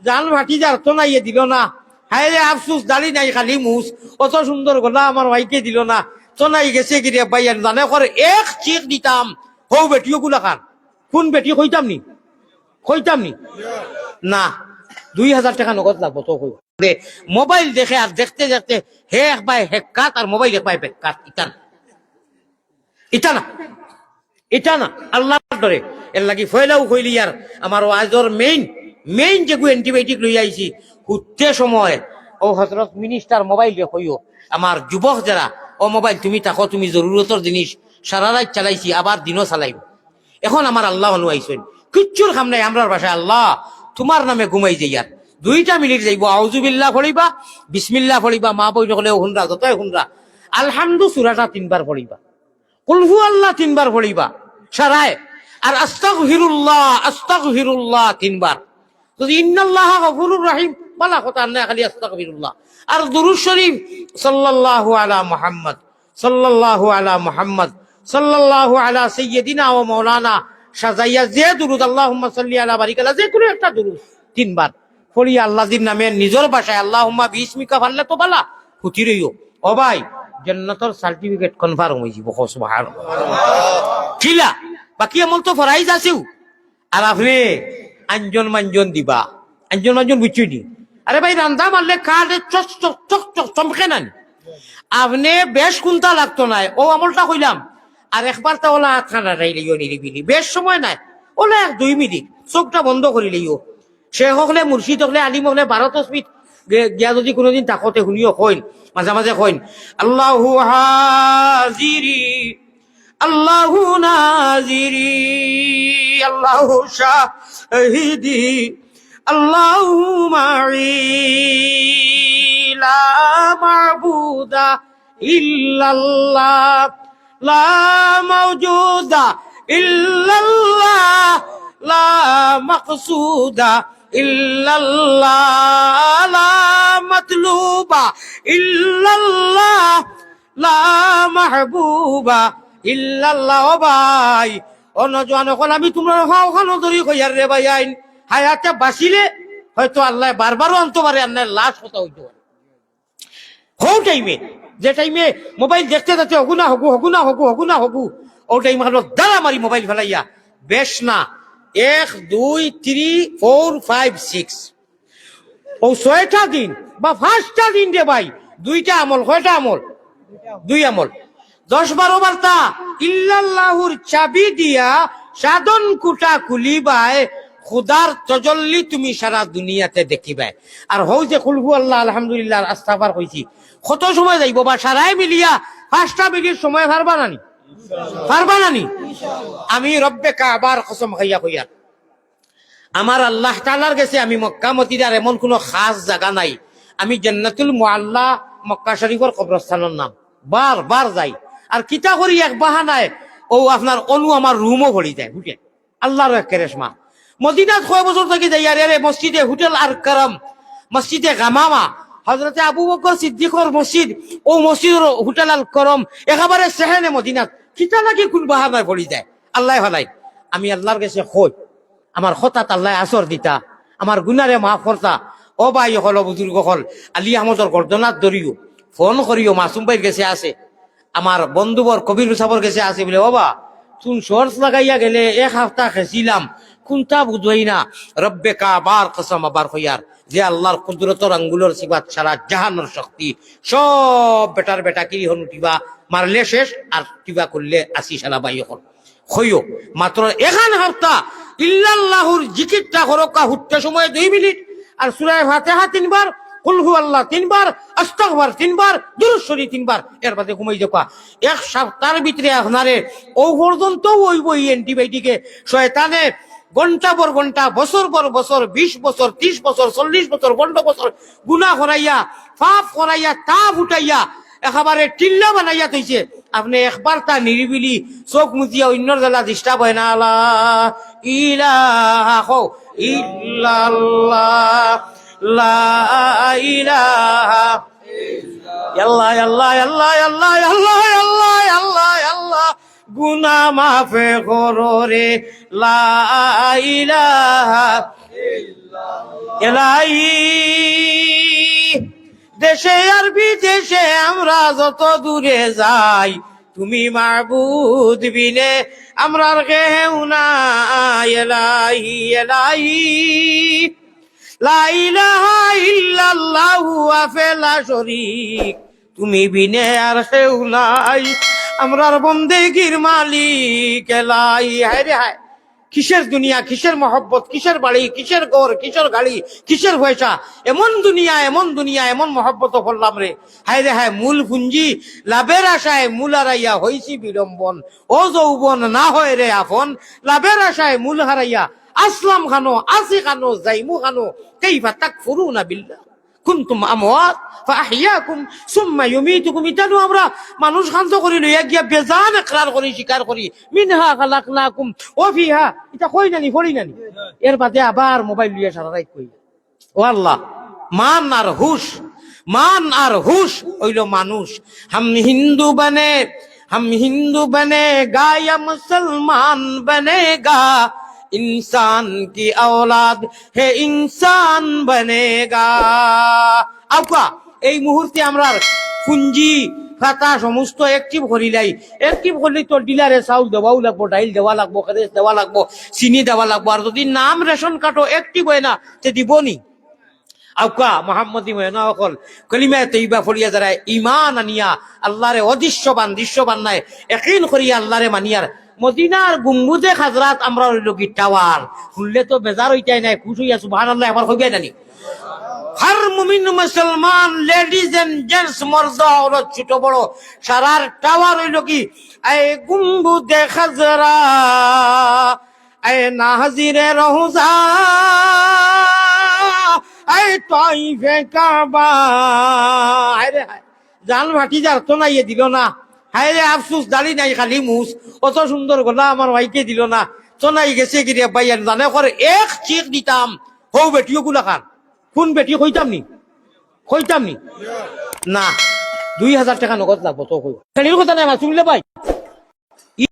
জান ভাটি যার তো নাইয়ে দিল না, হায় রে আফসুস, দাড়ি নাই খালি মুস, অত সুন্দর গলা আমার ভাইকে দিল না, তো নাই গেছে কি রে ভাই জানে করে এক চিক দিতাম। হৌ বেটিও গুলা খান, কোন বেটি কইতাম নি, কইতাম নি না, 2000 টাকা নগদ লাগবো তো কই দে। মোবাইল দেখে আর দেখতে দেখতে হে এক বাই হেকাত আর মোবাইল এক বাই বেকাত। ইটা না, ইটা না, এটা না, আল্লাহর ডরে এর লাগি ফয়লাও কইলি। আর আমার আজর মেইন যেগু অ্যান্টিবায়োটিক লই আইছি হুতে সময় ও হযরত মিনিস্টার মোবাইল রে কইও আমার যুবক যারা, ও মোবাইল তুমি থাকো, তুমি জরুরতর জিনিস সারা রাত চালাইছি, আবার দিনও চালাইব। এখন আমার আল্লাহ অনু আইছেন, কিচ্ছুর কাম নাই আমরার ভাষায়, আল্লাহ তোমার নামে ঘুমাই যাই। আর 2 মিনিট যাইব, আউযুবিল্লাহ পড়িবা, বিসমিল্লাহ পড়িবা, মা বই নকলেও হুনরা, যতই হুনরা, আলহামদু সূরাটা 3 বার পড়িবা, কুল হু আল্লাহ 3 বার পড়িবা সারায়, আর আস্তাগফিরুল্লাহ 3 বার। যদি ইন্নাল্লাহা গফুরুর রহিম বলা কথা না, খালি আস্তাগফিরুল্লাহ। আর দুরূদ শরীফ সাল্লাল্লাহু আলা মুহাম্মদ, সাল্লাল্লাহু আলা মুহাম্মদ, সাল্লাল্লাহু আলা সাইয়্যিদিনা ওয়া মাওলানা, সাজাইয়া যে দুরূদ আল্লাহুম্মা সাল্লি আলা বারিক আলা, যে কোনো একটা দুরূদ 3 বার পড়িয়া আল্লাহর নামে নিজের ভাষায় আল্লাহুম্মা বিসমিকা পারলে তো বালা খুঁটি রইও। ও ভাই, জান্নাতের সার্টিফিকেট কনফার্ম হয়ে যাব, সুবহানাল্লাহ। কিলা বাকি আমল তো ফরাইজ আছেও, আর আপনি আঞ্জন মাঞ্জন দিবা, আঞ্জন মাঞ্জন বুঝছি নি। আরে ভাই রান্দা মারলে কাঠে চক চক চক চক চমকে নানি, আপনি বেশ কুন্তা লাগতো নাই, ও আমলটা কইলাম। আর একবার তা ওলা হাত খানা রাইলেও নিরিবিলি, বেশ সময় নাই, ওলা 1-2 মিনিট চোখটা বন্ধ করিলেও। শেখ হকলে, মুর্শিদ হকলে, আলিম হকলে 12 তসবিহ গিয়া যদি কোনোদিন তাকতে শুনিও কইন, মাঝে মাঝে কইন আল্লাহু হাজিরি, আল্লাহু নাজিরি, আল্লাহু শাহিদি, আল্লাহু মাই, লা মাবুদা ইল্লাল্লাহ, লা মাওজুদা ইল্লাল্লাহ, লা মাকসুদা ইল্লাল্লাহ, লা মাতলুবা ইল্লাল্লাহ, লা মাহবুবা ইল্লাল্লাহ। ও ভাই, ও নজওয়ান হল, আমি তোমরা ওখানে ধরি কইয়ার রে ভাই, আইন হায়াতে বাঁচিলে হয়তো আল্লাহ বারবারও আনতে পারে, আল্লাহ লাশ কথা হইতে পারে। হৌ টাইমে, যে টাইমে মোবাইল দেখতে যাচ্ছে হগুনা হগু হগুনা হগু হগুনা হগু, ও টাইম হলো দাঁড়া মারি মোবাইল ফেলাইয়া বেশ না 1 2 3 4 5 6 ও 6টা দিন বা 5টা দিন রে ভাই, 2টা আমল, কয়টা আমল? 2 আমল, 10-12 বার তা ইল্লাল্লাহুর চাবি দিয়া সাধন কুটা খুলিবাই, খুদার তজল্লি তুমি সারা দুনিয়াতে দেখিবাই। আর হৌ যে কুলহু আল্লাহ, আলহামদুলিল্লাহ, আস্তাগফার কইছি, কত সময় যাইব বা সারাই মিলিয়া 5টা মিনিট সময় পারবা নানি? পারবা নানি? আমি রব্বে কাবার কসম খাইয়া কইয়া, আমার আল্লাহ তাআলার কাছে আমি মক্কা মদিনার এমন কোন খাস জায়গা নাই, আমি জান্নাতুল মুআল্লা মক্কা শরীফের কবরস্থানের নাম বার যাই। আর কিতা করি এক বাহানায় ও আপনার অনু আমার রুমও ভরি যায়, বুঝলেন? আল্লাহর এক কেরেশমা। মদিনাত কয় বছর থেকে যাই, আর মসজিদে হোটেল আর কারাম, মসজিদে গামামা, হযরতে আবু বকর সিদ্দিকর মসজিদ, ও মসজিদের হোটেল আল করম একেবারে সেহেনে মদিনাত, কিতা লাগি কোন বাহানায় ভরি যায়। আল্লাহ ভালাই, আমি আল্লাহর কাছে কই আমার হঠাৎ আল্লাহ আসর দিতা, আমার গুনারে মাফ করতা। ও ভাই হল, বুজুর্গ হল, আলী আহমদর গর্দনাথ ধরিও ফোন করিও, মাসুম ভাইয়ের কাছে আছে, আমার বন্ধুবর কবির সাহর কাছে আছে বলে, বাবা তুই শর্টস লাগাইয়া গেলে 1 সপ্তাহ খেছিলাম, কোনটা বুঝই না। রব্বে কাবার কসম আবার হইয়ার, যে আল্লাহর কুদরতর আঙ্গুলের সিবাত সারা জাহানোর শক্তি, সব বেটার বেটা কিরি হন টিবা মারলে শেষ, আর টিবা করলে 80 সালা বাই হল হইও। মাত্র 1 সপ্তাহ ইল্লাল্লাহুর জিকিরটা করকা, হুট্টা সময় 2 মিনিট, আর সূরা ফাতিহা 3 বার, কুল হু আল্লাহ 3 বার, আস্তাগফার 3 বার, দুরূদ শরীফ 3 বার, এর বাদে ঘুমাই যাবা। 1 সপ্তাহের ভিতরে আপনারে ও পর্যন্ত ওইব অ্যান্টিবায়োটিকে শয়তানে ঘন্টা পর ঘন্টা, বছর পর বছর, 20 বছর, 30 বছর, 40 বছর, 50 বছর গুনাহ করাইয়া, পাপ করাইয়া, তাপ উঠাইয়া একেবারে টিল্লা বানাইয়া থইছে। আপনি একবার তা নিরিবিলি চোখ মুজিয়া অন্যর জ্বালা ডিস্টার্ব হয় না। লা ইলাহা ইল্লাল্লাহ, লা ইলাহা আল্লাহ আল্লাহ আল্লাহ আল্লাহ আল্লাহ আল্লাহ আল্লাহ আল্লাহ, গুনাহ মাফ করো রে, লা ইলাহা এলাহি দেশে আর বিদেশে আমরা যত দূরে যাই, তুমি মাবুদ বিনে আমরার কেউ নাই। এলাহি এলাহি লা ইলাহা ইল্লাল্লাহু ওয়াহদাহু লা শারীক, তুমি বিনে আর কেউ নাই আমরার বন্দেগীর মালিক। এলাহি হায় রে হায়, কিসের দুনিয়া, কিসের মহব্বত, কিসের বাড়ি, কিসের ঘর, কিসের গাড়ি, কিসের পয়সা, এমন দুনিয়া এমন দুনিয়া এমন মহব্বত করলাম রে। হায় রে হায়, মূল পুঞ্জি লাভের আশায় মূল হারাইয়া হইছি বিড়ম্বন। ও যৌবন না হয় রে আপন, লাভের আশায় মূল হারাইয়া আসলাম খানো আসি খানো যাইমু খানো। কাইফা তাকফুরুনা বিল্লাহ কুনতুম আমওয়াত ফাআহইয়াকুম সুম্মা ইউমীতুকুম। ইতানো আমরা মানুষ শান্ত করি লইয়া গিয়া বেজান ইকরার করি, স্বীকার করি, মিনহা খালাকনাকুম ওয়া ফিহা, এটা কই নানি পড়ি নানি। এর বাদে আবার মোবাইল লইয়া সারা রাত কই। ও আল্লাহ, মান আর হুশ, মান আর হুশ হইল মানুষ। हम हिंदू बनेगा या मुसलमान बनेगा, इंसान की औलाद है इंसान बनेगा। আউকা এই মুহূর্তে আমরা পুঞ্জি খাতা সমস্ত অ্যাক্টিভ করিলাই। অ্যাক্টিভ করলে তোর ডিলারে চাউল দেওয়াও লাগবো, ডাইল দেওয়া লাগবো, খেদেশ দেওয়া লাগবো, চিনি দেওয়া লাগবো। আর যদি নাম রেশন কার্ডও অ্যাক্টিভ হয় না তে দিবনি। আউকা মোহাম্মদী মহিনা অকল কলিমা তৈবা ফলিয়া যারা ইমান আনিয়া আল্লাহরে অদৃশ্যবান দৃশ্যবান নাই একদিন করিয়া আল্লাহরে মানিয়ার মদিনার গুম্বুদে খাজরাত আমরা লগি টাওয়ার শুনলে তো বেজার হইতাই নাই, খুশ হইয়া সুবহানাল্লাহ আবার হইবে জানি। हर मुमिन मुसलमान लेडीज एंड जेंट्स मर्द औरत ছোট বড় সারার টাওয়ার হইল কি এ গুম্বুদে খাজরা, এ নাজিরে রওজা, এই তাইফে কাবা। হায় রে হায়, জান ভাটি যার তো নাই দিল না। হায় রে আফসুস, দাড়ি নাই খালি মুস, অত সুন্দর গলা আমার ভাইকে দিল না। তো নাই গেছে গিয়ে বাইয়ান জানে করে এক চিক দিতাম হৌ বেটিও গুলা খান। কোন বেটি কইতাম নি না 2000 টাকা নগদ লাগবো তো কই কথা নাই আমার শুনলে ভাই।